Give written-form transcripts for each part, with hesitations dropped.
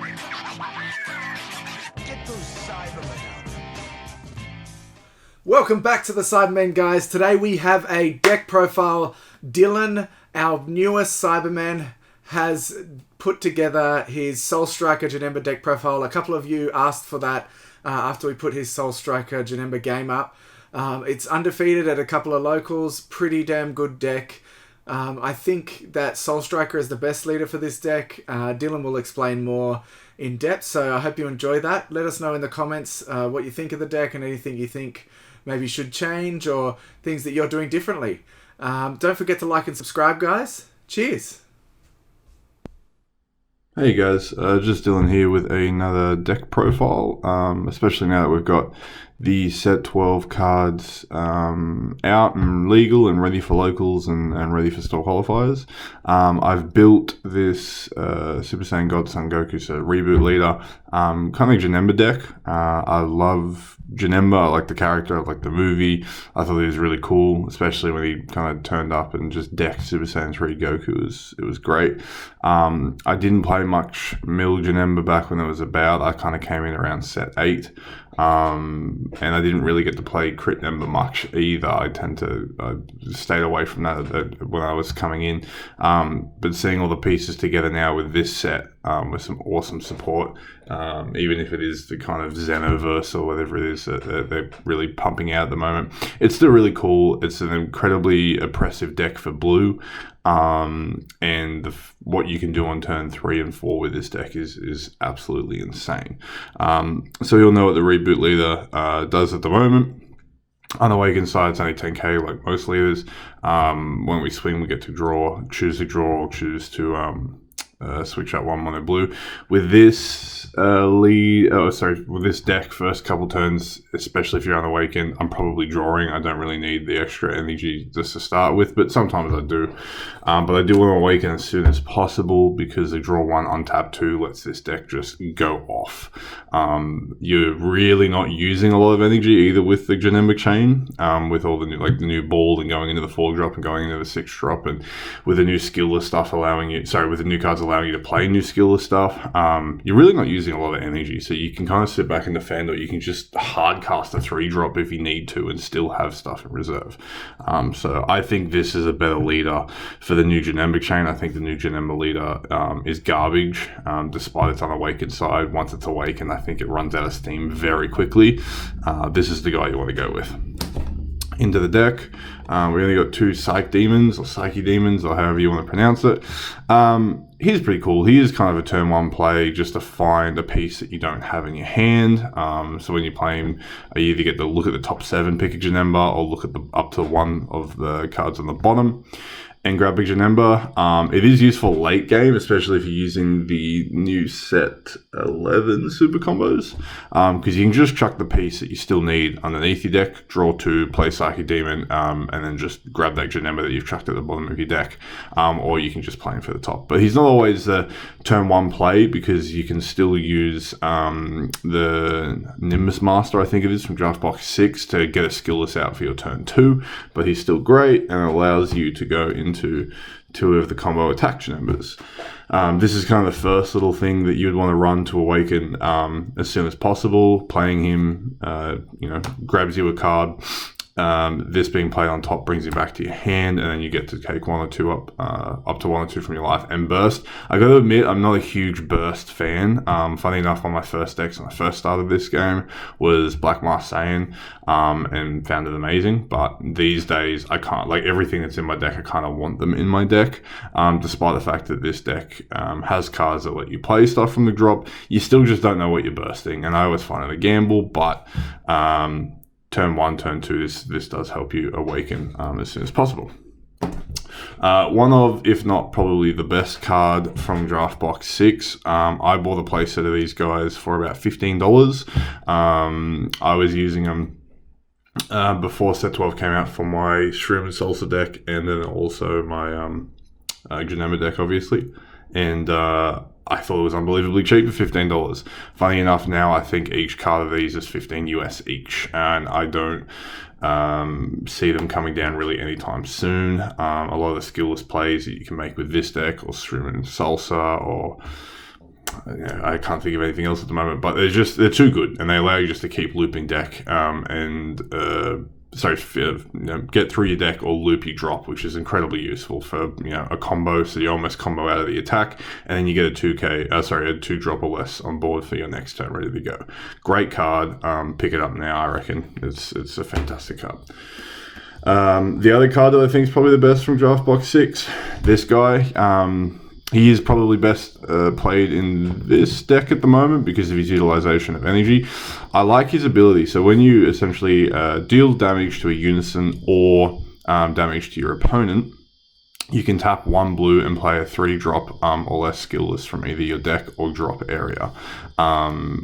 Get those Cybermen out. Welcome back to the Cybermen, guys. Today we have a deck profile. Dylan, our newest Cyberman, has put together his Soul Striker Janemba deck profile. A couple of you asked for that after we put his Soul Striker Janemba game up. It's undefeated at a couple of locals. Pretty damn good deck. I think that Soul Striker is the best leader for this deck. Dylan will explain more in depth, so I hope you enjoy that. Let us know in the comments what you think of the deck and anything you think maybe should change or things that you're doing differently. Don't forget to like and subscribe, guys. Cheers. Hey guys, just Dylan here with another deck profile, especially now that we've got the set 12 cards out and legal and ready for locals and ready for store qualifiers. I've built this Super Saiyan God Son Goku, so reboot leader, kind of Janemba deck. I love Janemba. I like the character, I like the movie. I thought he was really cool, especially when he kind of turned up and just decked Super Saiyan 3 Goku. It was great. I didn't play much Mill Janemba back when it was about. I kind of came in around set 8. And I didn't really get to play Crit Nemba much either. I stayed away from that when I was coming in. But seeing all the pieces together now with this set, with some awesome support, even if it is the kind of Xenoverse or whatever it is that they're really pumping out at the moment, it's still really cool. It's an incredibly oppressive deck for blue. And what you can do on turn 3 and 4 with this deck is absolutely insane. So you'll know what the reboot leader does at the moment. On the Awakened side, it's only 10k like most leaders. When we swing, we get to choose to draw, or choose to switch out one mono blue. With this with this deck, first couple turns, especially if you're on Awakened, I'm probably drawing. I don't really need the extra energy just to start with, but sometimes I do. But I do want to Awaken as soon as possible because the draw 1 on tap 2 lets this deck just go off. You're really not using a lot of energy either with the Janemba chain, with all the new ball and going into the 4 drop and going into the 6 drop, and with the new skillless stuff with the new cards allowing you to play new skillless stuff. You're really not using a lot of energy, so you can kind of sit back and defend, or you can just hard cast a 3 drop if you need to and still have stuff in reserve. So I think this is a better leader for the new Janemba chain. I think the new Janemba leader is garbage, despite its unawakened side. Once it's awakened, I think it runs out of steam very quickly. This is the guy you want to go with. Into the deck, we only got 2 Psyche Demons, or however you want to pronounce it. He's pretty cool. He is kind of a turn 1 play just to find a piece that you don't have in your hand. So when you play him, you either get to look at the top 7, pick a Janemba, or look at the up to 1 of the cards on the bottom and grab Big Janemba. It is useful late game, especially if you're using the new set 11 super combos, because you can just chuck the piece that you still need underneath your deck, draw 2, play Psyche Demon, and then just grab that Janemba that you've chucked at the bottom of your deck, or you can just play him for the top. But he's not always the turn 1 play, because you can still use the Nimbus Master, I think it is, from Draft Box 6 to get a skillless out for your turn 2, but he's still great and it allows you to go into 2 of the combo attack Janembas. This is kind of the first little thing that you'd want to run to Awaken as soon as possible. Playing him, grabs you a card. This being played on top brings you back to your hand, and then you get to take 1 or 2 up to 1 or 2 from your life and burst. I got to admit, I'm not a huge burst fan. Funny enough, one of my first decks when I first started this game was Black Mask Saiyan, and found it amazing. But these days, I can't, everything that's in my deck, I kind of want them in my deck. Despite the fact that this deck has cards that let you play stuff from the drop, you still just don't know what you're bursting, and I always find it a gamble, but turn 1, turn 2, this does help you Awaken as soon as possible. One of, if not probably the best card from Draft Box 6. I bought a playset of these guys for about $15. I was using them before set 12 came out for my Shroom and Salsa deck, and then also my Janemba deck, obviously. And I thought it was unbelievably cheap for $15. Funny enough, now I think each card of these is $15 US each, and I don't see them coming down really anytime soon. A lot of the skillless plays that you can make with this deck, or Shroom and Salsa, or I can't think of anything else at the moment, but they're too good, and they allow you just to keep looping deck get through your deck or loop your drop, which is incredibly useful for a combo. So you almost combo out of the attack, and then you get a 2 drop or less on board for your next turn, ready to go. Great card. Pick it up now. I reckon it's a fantastic card. The other card that I think is probably the best from Draft Box 6, this guy. He is probably best played in this deck at the moment because of his utilization of energy. I like his ability. So when you essentially deal damage to a unison or damage to your opponent, you can tap 1 blue and play a 3-drop or less skill list from either your deck or drop area,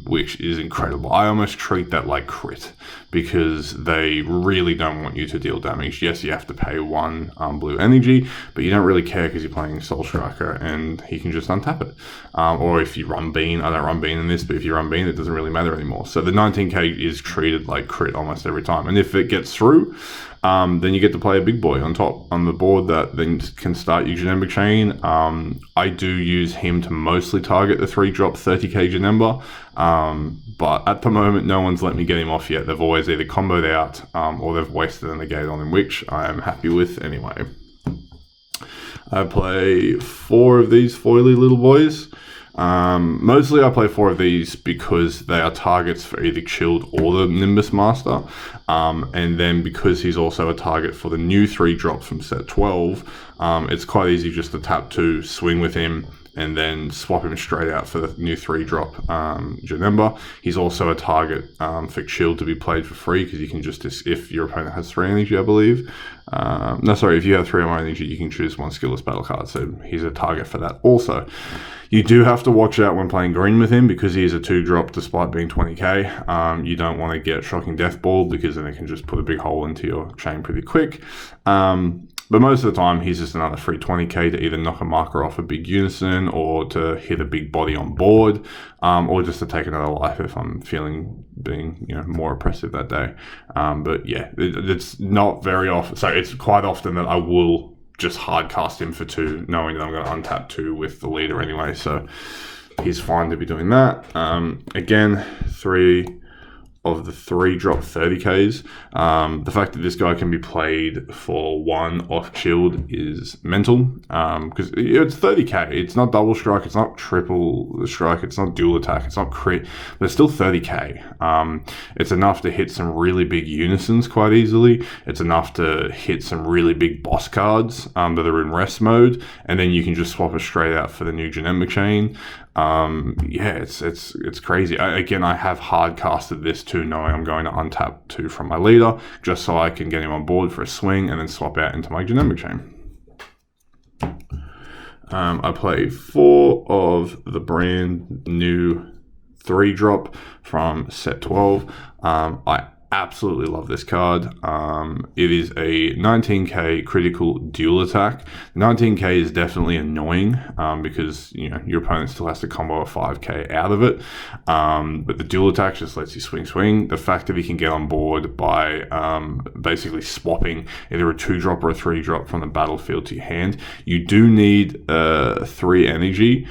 which is incredible. I almost treat that like crit because they really don't want you to deal damage. Yes, you have to pay 1 blue energy, but you don't really care because you're playing Soul Striker and he can just untap it. Or if you run Bean, I don't run Bean in this, but if you run Bean, it doesn't really matter anymore. So the 19k is treated like crit almost every time. And if it gets through, then you get to play a big boy on top on the board that then can start your Janemba chain. I do use him to mostly target the 3-drop 30k Janemba, but at the moment no one's let me get him off yet. They've always either comboed out or they've wasted a negate on him, which I am happy with anyway. I play 4 of these foily little boys. Mostly I play 4 of these because they are targets for either Chilled or the Nimbus Master, and then because he's also a target for the new 3-drop from set 12, it's quite easy just to tap 2, swing with him, and then swap him straight out for the new 3-drop Janemba. He's also a target for Chilled to be played for free because you can just, if your opponent has 3 energy, I believe. If you have 3 or more energy, you can choose 1 skillless battle card, so he's a target for that also. You do have to watch out when playing green with him because he is a 2-drop despite being 20k. You don't want to get Shocking Death Ball because then it can just put a big hole into your chain pretty quick. But most of the time, he's just another free 20k to either knock a marker off a big unison or to hit a big body on board, or just to take another life if I'm feeling being more oppressive that day. But yeah, it's not very often. So it's quite often that I will just hard cast him for 2, knowing that I'm going to untap 2 with the leader anyway. So he's fine to be doing that. Again, 3 of the 3-drop 30ks. The fact that this guy can be played for 1 off Chilled is mental, because it's 30k. It's not double strike, it's not triple strike, it's not dual attack, it's not crit, but it's still 30k. It's enough to hit some really big unisons quite easily. It's enough to hit some really big boss cards that are in rest mode, and then you can just swap it straight out for the new Janemba chain. It's crazy. I have hard casted this too, knowing I'm going to untap 2 from my leader, just so I can get him on board for a swing and then swap out into my Janemba chain. I play 4 of the brand new 3-drop from set 12. I absolutely love this card. It is a 19k critical dual attack. 19k is definitely annoying because your opponent still has to combo a 5k out of it, but the dual attack just lets you swing. The fact that he can get on board by basically swapping either a 2-drop or a 3-drop from the battlefield to your hand. You do need 3 energy,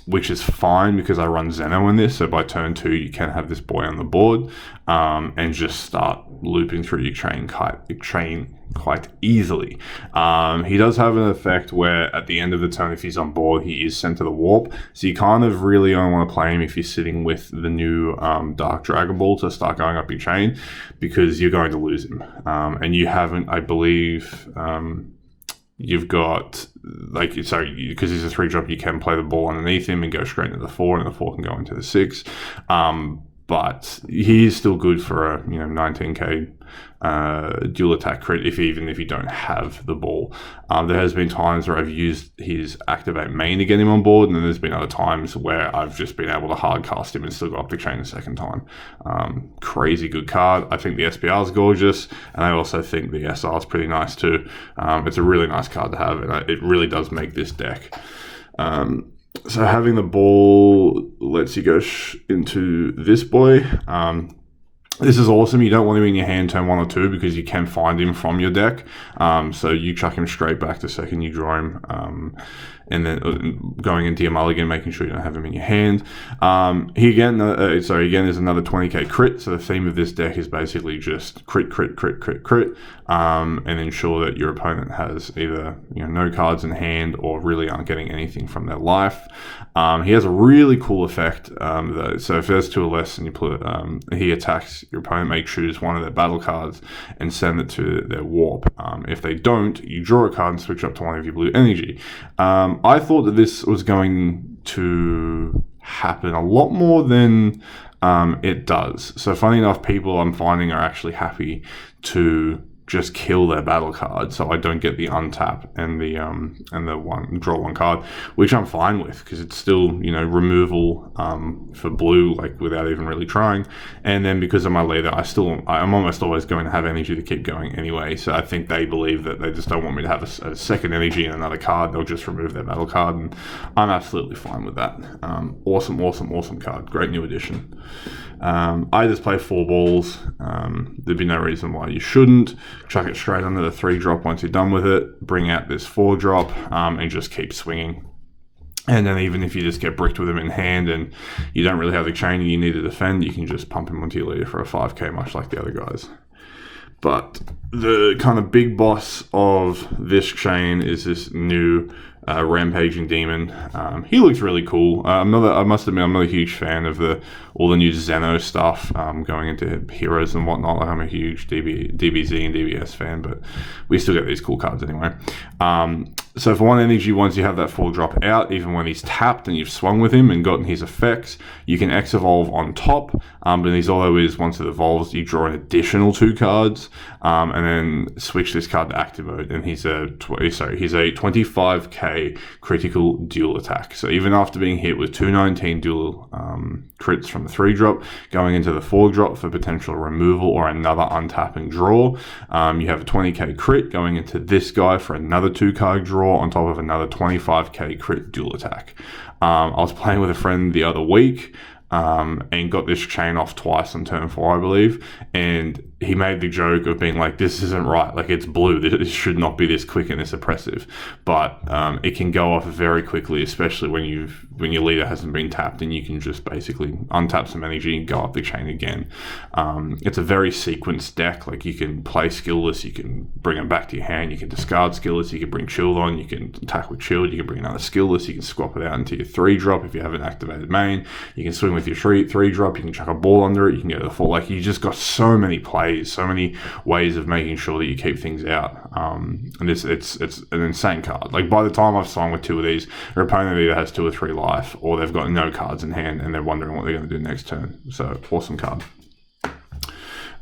which is fine because I run Zeno in this, so by turn 2 you can have this boy on the board and just start looping through your train quite easily. He does have an effect where at the end of the turn, if he's on board, he is sent to the warp, so you kind of really only want to play him if you're sitting with the new Dark Dragon Ball to start going up your chain, because you're going to lose him, and you haven't, I believe, you've got, because he's a 3-drop, you can play the ball underneath him and go straight into the 4, and the 4 can go into the 6. But he is still good for a 19k dual attack crit, even if you don't have the ball. There has been times where I've used his activate main to get him on board, and then there's been other times where I've just been able to hard cast him and still go up the chain a second time. Crazy good card. I think the SPR is gorgeous, and I also think the SR is pretty nice too. It's a really nice card to have, and it really does make this deck. So having the ball lets you go into this boy. This is awesome. You don't want him in your hand turn 1 or 2 because you can find him from your deck. So you chuck him straight back the second you draw him. and then going into your mulligan, making sure you don't have him in your hand. He again is another 20k crit. So the theme of this deck is basically just crit, and ensure that your opponent has either no cards in hand or really aren't getting anything from their life. He has a really cool effect. So if there's 2 or less, and you put he attacks your opponent, make choose one of their battle cards and send it to their warp. If they don't, you draw a card and switch up to one of your blue energy. I thought that this was going to happen a lot more than it does. So funny enough, people I'm finding are actually happy to just kill their battle card, so I don't get the untap and the draw 1 card, which I'm fine with because it's still removal for blue, like without even really trying. And then because of my leader, I'm almost always going to have energy to keep going anyway. So I think they believe that they just don't want me to have a second energy and another card. They'll just remove their battle card, and I'm absolutely fine with that. Awesome card, great new addition. I just play 4 balls. There'd be no reason why you shouldn't. Chuck it straight under the 3-drop once you're done with it. Bring out this 4-drop and just keep swinging. And then even if you just get bricked with him in hand and you don't really have the chain and you need to defend, you can just pump him onto your leader for a 5k, much like the other guys. But the kind of big boss of this chain is this new rampaging demon. He looks really cool. I must admit, I'm not a huge fan of all the new Xeno stuff going into heroes and whatnot. Like, I'm a huge DBZ and DBS fan, but we still get these cool cards anyway. So for 1 energy, once you have that 4-drop out, even when he's tapped and you've swung with him and gotten his effects, you can X-Evolve on top. But his auto is, once it evolves, you draw an additional 2 cards, and then switch this card to active mode. And he's a 25k critical dual attack. So even after being hit with 219 dual crits from the 3-drop, going into the 4-drop for potential removal or another untapping draw, you have a 20k crit going into this guy for another 2-card draw on top of another 25k crit dual attack. I was playing with a friend the other week and got this chain off twice on turn 4, I believe, and he made the joke of being like, this isn't right, like it's blue, this should not be this quick and this oppressive. But it can go off very quickly, especially when your leader hasn't been tapped, and you can just basically untap some energy and go up the chain again. It's a very sequenced deck. Like, you can play skillless, you can bring them back to your hand, you can discard skillless, you can bring shield on, you can attack with shield, you can bring another skillless, you can swap it out into your 3-drop if you have an activated main, you can swing with your 3-drop, you can chuck a ball under it, you can get to the 4. Like, you just got so many plays, so many ways of making sure that you keep things out. And it's an insane card. Like, by the time I've swung with 2 of these, your opponent either has 2 or 3 life, or they've got no cards in hand and they're wondering what they're going to do next turn. So, awesome card.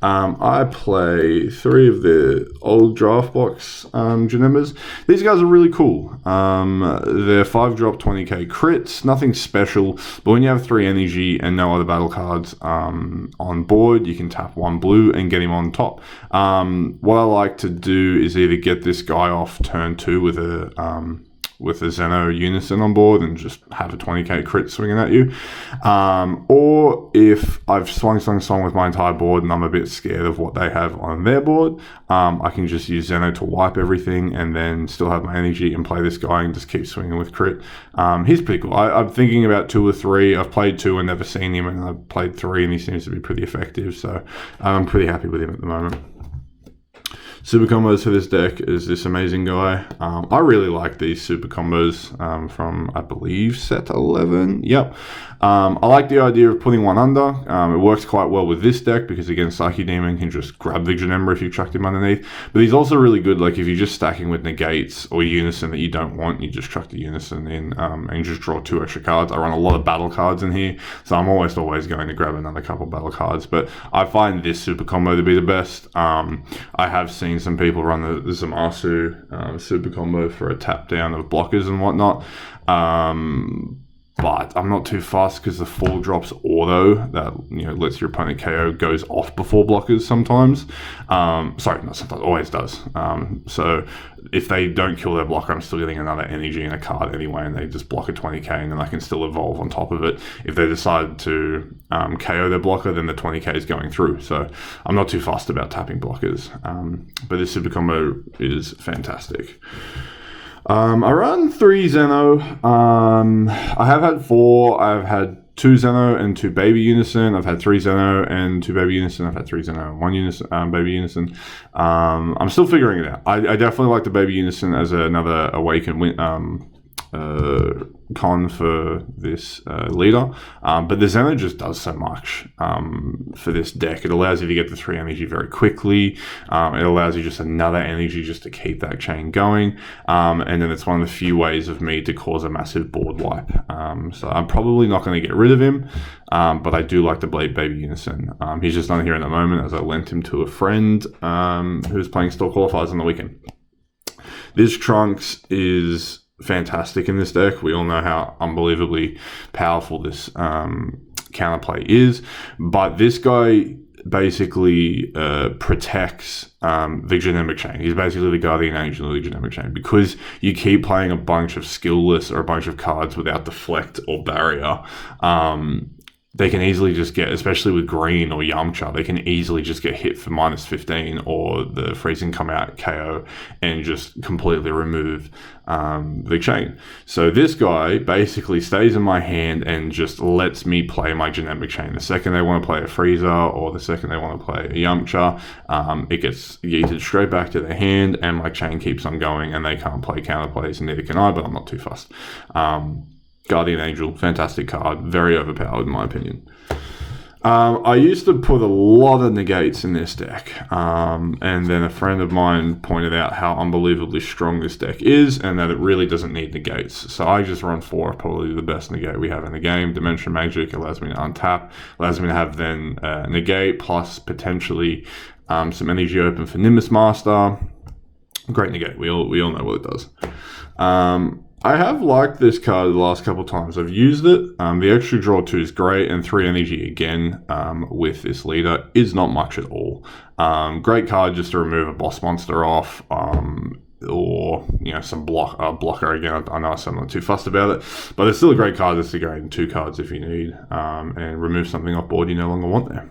I play 3 of the old draft box Janembas. These guys are really cool. They're 5-drop 20k crits, nothing special, but when you have 3 energy and no other battle cards on board, you can tap 1 blue and get him on top. What I like to do is either get this guy off turn 2 with a Xeno Unison on board and just have a 20k crit swinging at you. Or if I've swung with my entire board and I'm a bit scared of what they have on their board, I can just use Xeno to wipe everything and then still have my energy and play this guy and just keep swinging with crit. He's pretty cool. I'm thinking about 2 or 3. I've played 2 and never seen him, and I've played 3 and he seems to be pretty effective. So I'm pretty happy with him at the moment. Super combos for this deck is this amazing guy. I really like these super combos from, I believe, set 11. Yep. I like the idea of putting 1 under. It works quite well with this deck because, again, Psyche Demon can just grab the Janemba if you chucked him underneath. But he's also really good, like, if you're just stacking with negates or unison that you don't want, you just chuck the unison in and just draw 2 extra cards. I run a lot of battle cards in here, so I'm almost always going to grab another couple battle cards. But I find this super combo to be the best. I have seen some people run the Zamasu super combo for a tap down of blockers and whatnot. But I'm not too fast because the 4-drops auto that lets your opponent KO goes off before blockers sometimes. Sorry, not sometimes, always does. So if they don't kill their blocker, I'm still getting another energy and a card anyway, and they just block a 20k, and then I can still evolve on top of it. If they decide to KO their blocker, then the 20k is going through. So I'm not too fast about tapping blockers. But this super combo is fantastic. I run 3 Zeno. I have had 4. I've had 2 Zeno and 2 Baby Unison. I've had 3 Zeno and 2 Baby Unison. I've had 3 Zeno and 1 Unison, Baby Unison. I'm still figuring it out. I definitely like the Baby Unison as another Awaken con for this leader, but the Zeno just does so much for this deck. It allows you to get the 3 energy very quickly. It allows you just another energy just to keep that chain going, and then it's one of the few ways of me to cause a massive board wipe. So I'm probably not going to get rid of him, but I do like the Baby Unison. He's just not here in the moment, as I lent him to a friend who's playing Store Qualifiers on the weekend. This Trunks is fantastic in this deck. We all know how unbelievably powerful this counterplay is, but this guy basically protects the Janemba chain. He's basically the guardian angel of the Janemba chain, because you keep playing a bunch of skillless or a bunch of cards without deflect or barrier. They can easily just get, especially with green or Yamcha, they can easily just get hit for -15 or the freezing come out KO and just completely remove the chain. So this guy basically stays in my hand and just lets me play my Janemba chain. The second they want to play a freezer or the second they want to play a Yamcha, it gets yeeted straight back to their hand and my chain keeps on going and they can't play counterplays, and neither can I, but I'm not too fussed. Guardian Angel, fantastic card, very overpowered in my opinion. I used to put a lot of negates in this deck, and then a friend of mine pointed out how unbelievably strong this deck is and that it really doesn't need negates. So I just run 4 of probably the best negate we have in the game. Dimension Magic allows me to untap, allows me to have then negate plus potentially some energy open for Nimbus Master. Great negate, we all know what it does. I have liked this card the last couple of times I've used it. The extra draw 2 is great, and 3 energy again with this leader is not much at all. Great card just to remove a boss monster off, or some blocker again. I know I'm not too fussed about it, but it's still a great card just to go in 2 cards if you need, and remove something off board you no longer want there.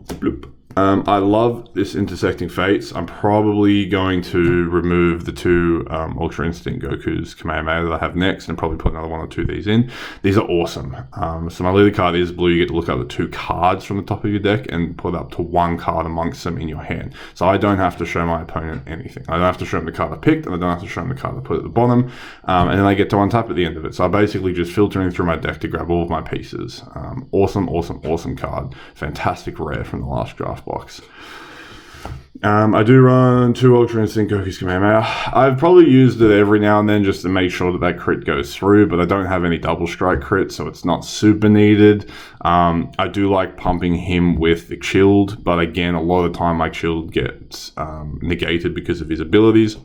Bloop. I love this Intersecting Fates. I'm probably going to remove the 2 Ultra Instinct Goku's Kamehameha that I have next and probably put another 1 or 2 of these in. These are awesome. So my leader card is blue. You get to look up the 2 cards from the top of your deck and put up to 1 card amongst them in your hand. So I don't have to show my opponent anything. I don't have to show them the card I picked, and I don't have to show them the card I put at the bottom. And then I get to untap at the end of it. So I'm basically just filtering through my deck to grab all of my pieces. Awesome card. Fantastic rare from the last draft box. I do run 2 Ultra Instinct Goku's Kamehameha. I've probably used it every now and then just to make sure that crit goes through, but I don't have any double strike crit, so it's not super needed. I do like pumping him with the Chilled, but again, a lot of the time my Chilled gets negated because of his abilities.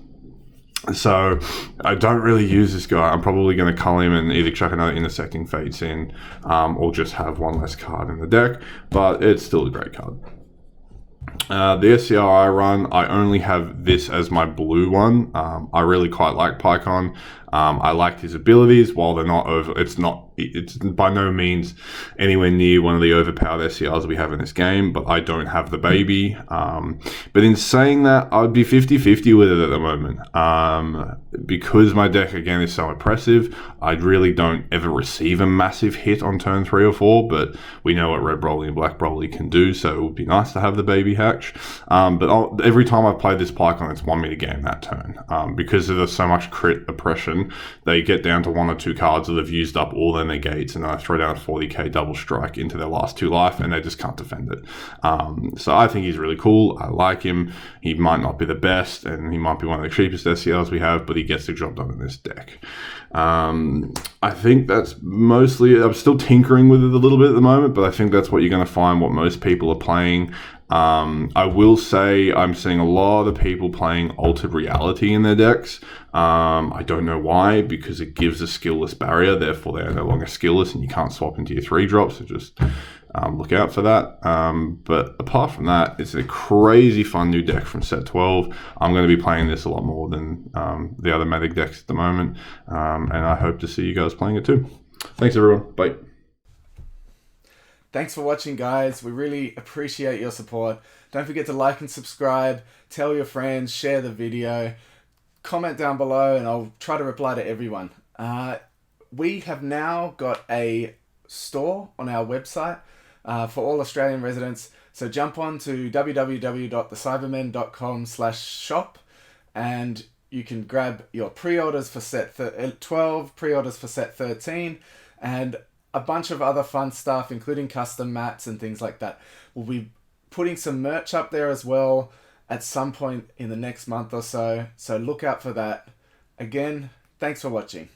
So I don't really use this guy. I'm probably going to cull him and either chuck another Intersecting Fates in, or just have 1 less card in the deck, but it's still a great card. The SCR I run, I only have this as my blue one. I really quite like Pycon. I liked his abilities. While they're not over, it's by no means anywhere near one of the overpowered SCRs we have in this game, but I don't have the baby. But in saying that, I'd be 50-50 with it at the moment. Because my deck, again, is so oppressive, I really don't ever receive a massive hit on turn 3 or 4, but we know what Red Broly and Black Broly can do, so it would be nice to have the baby hatch. But every time I've played this Pycon, it's won me the game that turn. Because there's so much crit oppression, they get down to 1 or 2 cards that have used up all their negates, and then I throw down a 40k double strike into their last 2 life, and they just can't defend it. So I think he's really cool. I like him. He might not be the best, and he might be one of the cheapest SCRs we have, but he gets the job done in this deck. I think that's mostly, I'm still tinkering with it a little bit at the moment, but I think that's what you're going to find what most people are playing. I will say I'm seeing a lot of people playing Altered Reality in their decks. I don't know why, because it gives a skillless barrier, therefore they are no longer skillless and you can't swap into your 3 drops, so just look out for that. But apart from that, it's a crazy fun new deck from set 12. I'm going to be playing this a lot more than the other Magic decks at the moment, and I hope to see you guys playing it too. Thanks everyone, bye. Thanks for watching, guys. We really appreciate your support. Don't forget to like and subscribe, tell your friends, share the video. comment down below and I'll try to reply to everyone. We have now got a store on our website for all Australian residents. So jump on to www.thecybermen.com/shop and you can grab your pre-orders for set 12, pre-orders for set 13, and a bunch of other fun stuff, including custom mats and things like that. We'll be putting some merch up there as well at some point in the next month or so. So look out for that. Again, thanks for watching.